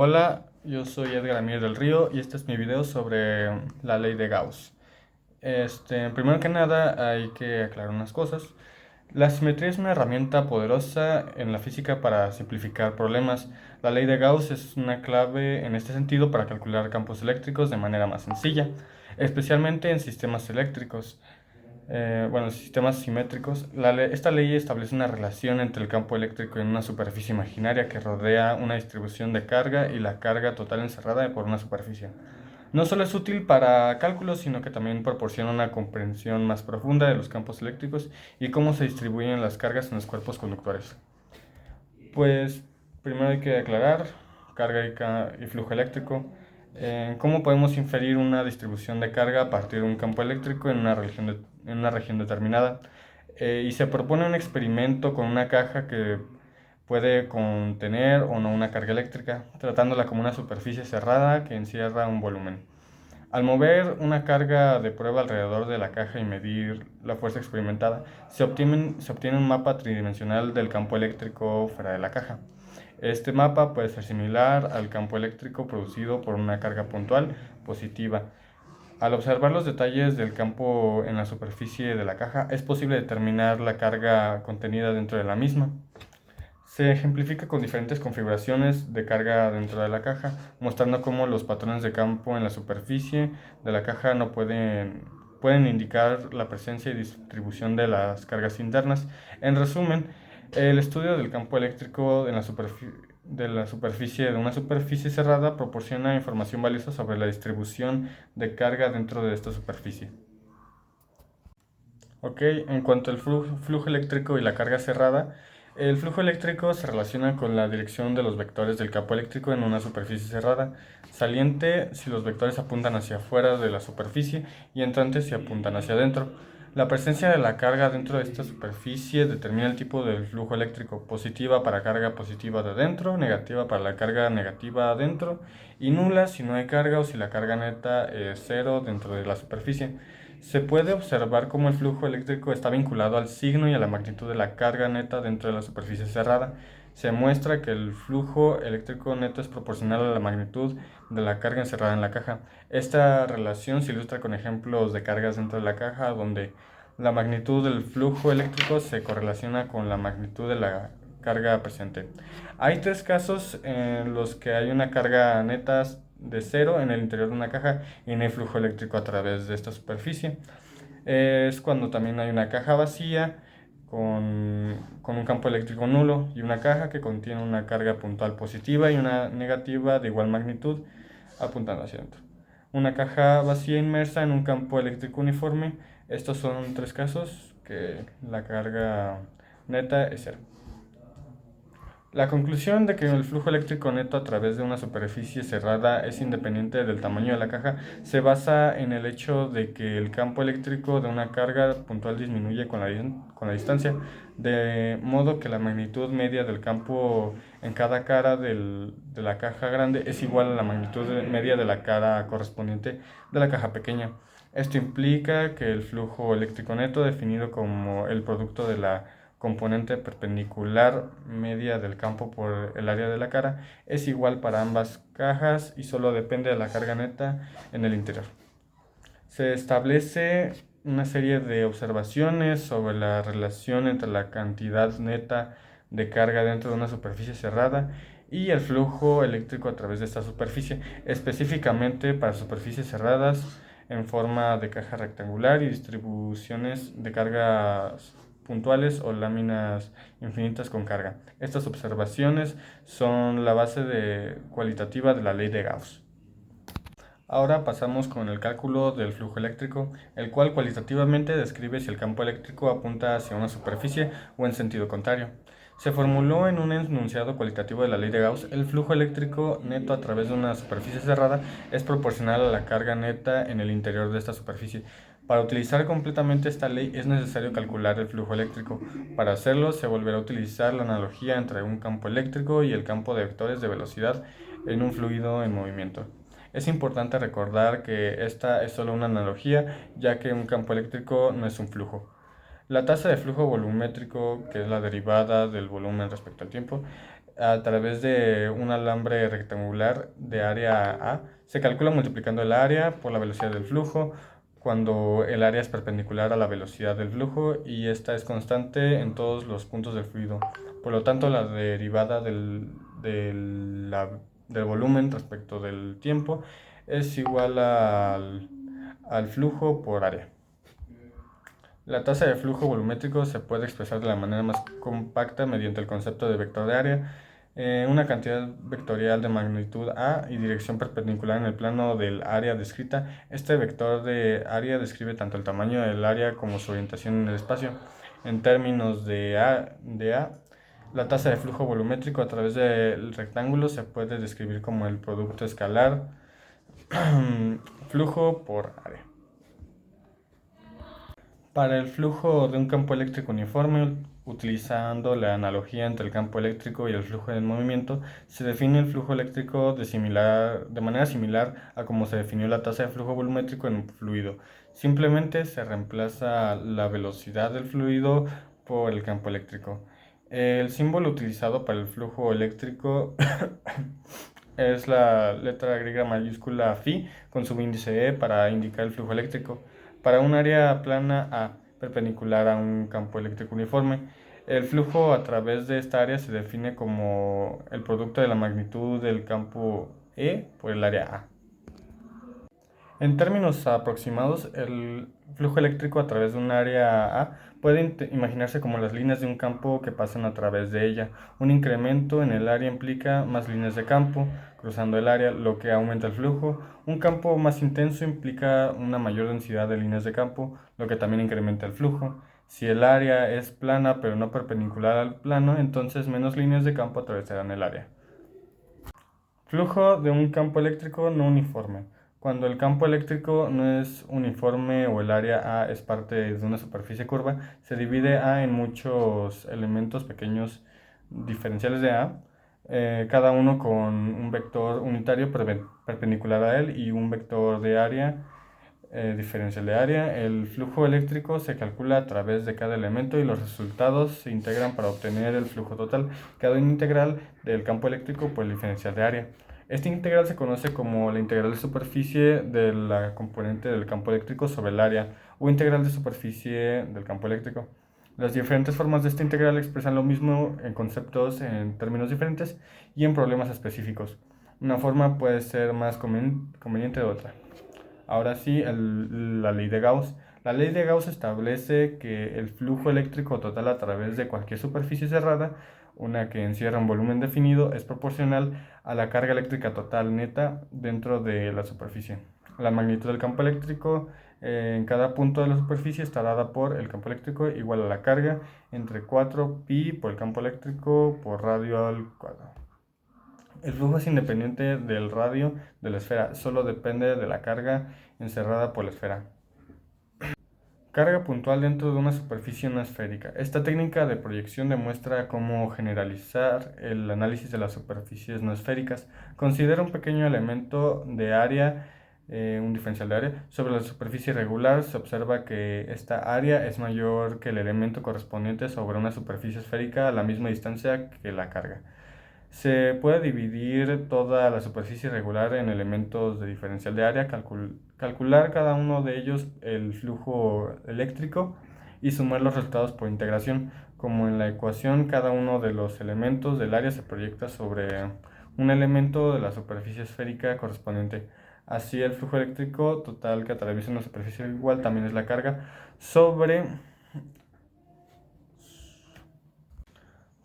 Hola, yo soy Edgar Amir del Río y este es mi video sobre la ley de Gauss. Primero que nada hay que aclarar unas cosas. La simetría es una herramienta poderosa en la física para simplificar problemas. La ley de Gauss es una clave en este sentido para calcular campos eléctricos de manera más sencilla, especialmente en sistemas eléctricos. Sistemas simétricos. Esta ley establece una relación entre el campo eléctrico en una superficie imaginaria que rodea una distribución de carga y la carga total encerrada por una superficie. No solo es útil para cálculos, sino que también proporciona una comprensión más profunda de los campos eléctricos y cómo se distribuyen las cargas en los cuerpos conductores. Pues primero hay que aclarar carga y flujo eléctrico. ¿Cómo podemos inferir una distribución de carga a partir de un campo eléctrico en una región determinada? Y se propone un experimento con una caja que puede contener o no una carga eléctrica, tratándola como una superficie cerrada que encierra un volumen. Al mover una carga de prueba alrededor de la caja y medir la fuerza experimentada, se obtiene un mapa tridimensional del campo eléctrico fuera de la caja. Este mapa puede ser similar al campo eléctrico producido por una carga puntual positiva. Al observar los detalles del campo en la superficie de la caja, es posible determinar la carga contenida dentro de la misma. Se ejemplifica con diferentes configuraciones de carga dentro de la caja, mostrando cómo los patrones de campo en la superficie de la caja no pueden indicar la presencia y distribución de las cargas internas. En resumen, el estudio del campo eléctrico de la superficie de una superficie cerrada proporciona información valiosa sobre la distribución de carga dentro de esta superficie. Ok, en cuanto al flujo eléctrico y la carga cerrada, el flujo eléctrico se relaciona con la dirección de los vectores del campo eléctrico en una superficie cerrada, saliente si los vectores apuntan hacia afuera de la superficie y entrante si apuntan hacia adentro. La presencia de la carga dentro de esta superficie determina el tipo del flujo eléctrico, positiva para carga positiva de adentro, negativa para la carga negativa adentro y nula si no hay carga o si la carga neta es cero dentro de la superficie. Se puede observar cómo el flujo eléctrico está vinculado al signo y a la magnitud de la carga neta dentro de la superficie cerrada. Se muestra que el flujo eléctrico neto es proporcional a la magnitud de la carga encerrada en la caja. Esta relación se ilustra con ejemplos de cargas dentro de la caja, donde la magnitud del flujo eléctrico se correlaciona con la magnitud de la carga presente. Hay tres casos en los que hay una carga neta de cero en el interior de una caja y no hay flujo eléctrico a través de esta superficie. Es cuando también hay una caja vacía con un campo eléctrico nulo y una caja que contiene una carga puntual positiva y una negativa de igual magnitud apuntando hacia adentro. Una caja vacía inmersa en un campo eléctrico uniforme. Estos son tres casos que la carga neta es cero. La conclusión de que el flujo eléctrico neto a través de una superficie cerrada es independiente del tamaño de la caja se basa en el hecho de que el campo eléctrico de una carga puntual disminuye con la distancia, de modo que la magnitud media del campo en cada cara de la caja grande es igual a la magnitud media de la cara correspondiente de la caja pequeña. Esto implica que el flujo eléctrico neto, definido como el producto de la componente perpendicular media del campo por el área de la cara, es igual para ambas cajas y solo depende de la carga neta en el interior. Se establece una serie de observaciones sobre la relación entre la cantidad neta de carga dentro de una superficie cerrada y el flujo eléctrico a través de esta superficie, específicamente para superficies cerradas en forma de caja rectangular y distribuciones de cargas puntuales o láminas infinitas con carga. Estas observaciones son la base cualitativa de la ley de Gauss. Ahora pasamos con el cálculo del flujo eléctrico, el cual cualitativamente describe si el campo eléctrico apunta hacia una superficie o en sentido contrario. Se formuló en un enunciado cualitativo de la ley de Gauss: el flujo eléctrico neto a través de una superficie cerrada es proporcional a la carga neta en el interior de esta superficie. Para utilizar completamente esta ley es necesario calcular el flujo eléctrico. Para hacerlo se volverá a utilizar la analogía entre un campo eléctrico y el campo de vectores de velocidad en un fluido en movimiento. Es importante recordar que esta es solo una analogía, ya que un campo eléctrico no es un flujo. La tasa de flujo volumétrico, que es la derivada del volumen respecto al tiempo, a través de un alambre rectangular de área A. Se calcula multiplicando el área por la velocidad del flujo, cuando el área es perpendicular a la velocidad del flujo y esta es constante en todos los puntos del fluido. Por lo tanto, la derivada del volumen respecto del tiempo es igual al flujo por área. La tasa de flujo volumétrico se puede expresar de la manera más compacta mediante el concepto de vector de área. Una cantidad vectorial de magnitud A y dirección perpendicular en el plano del área descrita. Este vector de área describe tanto el tamaño del área como su orientación en el espacio. En términos de A, la tasa de flujo volumétrico a través del rectángulo se puede describir como el producto escalar flujo por área. Para el flujo de un campo eléctrico uniforme, utilizando la analogía entre el campo eléctrico y el flujo en movimiento, se define el flujo eléctrico de manera similar a como se definió la tasa de flujo volumétrico en un fluido. Simplemente se reemplaza la velocidad del fluido por el campo eléctrico. El símbolo utilizado para el flujo eléctrico es la letra griega mayúscula phi con subíndice E para indicar el flujo eléctrico. Para un área plana A perpendicular a un campo eléctrico uniforme, el flujo a través de esta área se define como el producto de la magnitud del campo E por el área A. En términos aproximados, el flujo eléctrico a través de un área A puede imaginarse como las líneas de un campo que pasan a través de ella. Un incremento en el área implica más líneas de campo cruzando el área, lo que aumenta el flujo. Un campo más intenso implica una mayor densidad de líneas de campo, lo que también incrementa el flujo. Si el área es plana pero no perpendicular al plano, entonces menos líneas de campo atravesarán el área. Flujo de un campo eléctrico no uniforme. Cuando el campo eléctrico no es uniforme o el área A es parte de una superficie curva, se divide A en muchos elementos pequeños diferenciales de A, cada uno con un vector unitario perpendicular a él y un vector de área diferencial de área. El flujo eléctrico se calcula a través de cada elemento y los resultados se integran para obtener el flujo total, cada integral del campo eléctrico por el diferencial de área. Esta integral se conoce como la integral de superficie de la componente del campo eléctrico sobre el área o integral de superficie del campo eléctrico. Las diferentes formas de esta integral expresan lo mismo en conceptos en términos diferentes y en problemas específicos. Una forma puede ser más conveniente de otra. Ahora sí, la ley de Gauss. La ley de Gauss establece que el flujo eléctrico total a través de cualquier superficie cerrada, una que encierra un volumen definido, es proporcional a la carga eléctrica total neta dentro de la superficie. La magnitud del campo eléctrico en cada punto de la superficie está dada por el campo eléctrico igual a la carga entre 4pi por el campo eléctrico por radio al cuadrado. El flujo es independiente del radio de la esfera, solo depende de la carga encerrada por la esfera. Carga puntual dentro de una superficie no esférica. Esta técnica de proyección demuestra cómo generalizar el análisis de las superficies no esféricas. Considera un pequeño elemento de área, un diferencial de área, sobre la superficie regular. Se observa que esta área es mayor que el elemento correspondiente sobre una superficie esférica a la misma distancia que la carga. Se puede dividir toda la superficie regular en elementos de diferencial de área, calcular cada uno de ellos el flujo eléctrico y sumar los resultados por integración. Como en la ecuación, cada uno de los elementos del área se proyecta sobre un elemento de la superficie esférica correspondiente. Así, el flujo eléctrico total que atraviesa una superficie igual también es la carga sobre.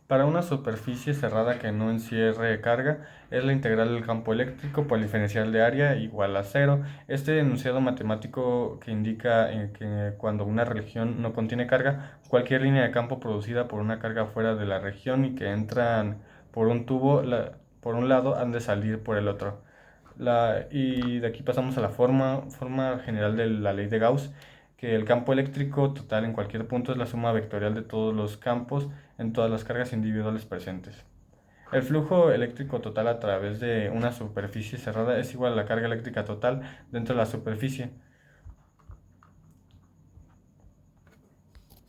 Para una superficie cerrada que no encierre carga, es la integral del campo eléctrico por el diferencial de área igual a cero. Este enunciado matemático que indica que cuando una región no contiene carga, cualquier línea de campo producida por una carga fuera de la región y que entran por un tubo por un lado han de salir por el otro. Y de aquí pasamos a la forma general de la ley de Gauss, que el campo eléctrico total en cualquier punto es la suma vectorial de todos los campos en todas las cargas individuales presentes. El flujo eléctrico total a través de una superficie cerrada es igual a la carga eléctrica total dentro de la superficie,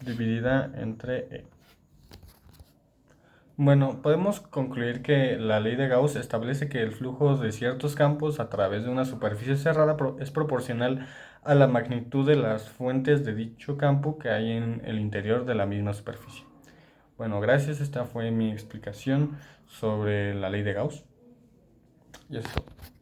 dividida entre E. Bueno, podemos concluir que la ley de Gauss establece que el flujo de ciertos campos a través de una superficie cerrada es proporcional a la magnitud de las fuentes de dicho campo que hay en el interior de la misma superficie. Bueno, gracias. Esta fue mi explicación sobre la ley de Gauss. Y eso es todo.